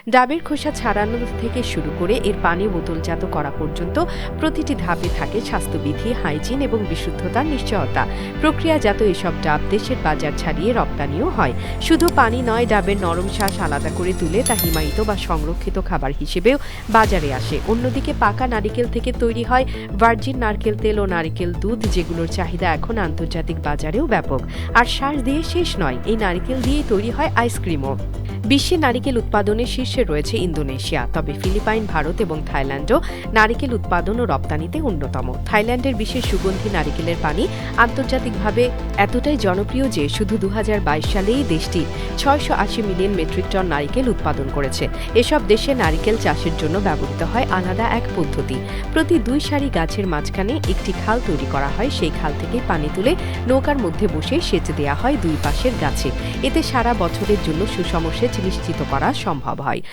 ডাবের খোসা ছাড়ানো থেকে শুরু করে এর পানি বোতলজাত করা পর্যন্ত প্রতিটি ধাপে থাকে স্বাস্থ্যবিধি, হাইজিন এবং বিশুদ্ধতার নিশ্চয়তা। প্রক্রিয়াজাত এসব ডাব দেশের বাজার ছাড়িয়ে রপ্তানিও হয়। শুধু পানি নয়, ডাবের নরম শ্বাস আলাদা করে তুলে তা হিমায়িত বা সংরক্ষিত খাবার হিসেবেও বাজারে আসে। অন্যদিকে পাকা নারিকেল থেকে তৈরি হয় ভার্জিন নারকেল তেল ও নারিকেল দুধ, যেগুলোর চাহিদা এখন আন্তর্জাতিক বাজারেও ব্যাপক। আর শ্বাস দিয়ে শেষ নয়, এই নারিকেল দিয়েই তৈরি হয় আইসক্রিমও। বিশ্বে নারিকেল উৎপাদনের শীর্ষে রয়েছে ইন্দোনেশিয়া, তবে ফিলিপাইন, ভারত এবং থাইল্যান্ডও নারিকেল উৎপাদন ও রপ্তানিতে অন্যতম। থাইল্যান্ডের বিশেষ সুগন্ধি নারিকেলের পানি আন্তর্জাতিকভাবে এতটাই জনপ্রিয় যে শুধু 2022 সালেই দেশটি 680 মিলিয়ন মেট্রিক টন নারিকেল উৎপাদন করেছে। এসব দেশে নারিকেল চাষের জন্য ব্যবহৃত হয় আলাদা এক পদ্ধতি। প্রতি 2 সারি গাছের মাঝখানে একটি খাল তৈরি করা হয়। সেই খাল থেকে পানি তুলে নৌকার মধ্যে বসে সেচ দেওয়া হয় 2 পাশের গাছে। এতে সারা বছরের জন্য সুষম সেচ নিশ্চিত করা সম্ভব হয়।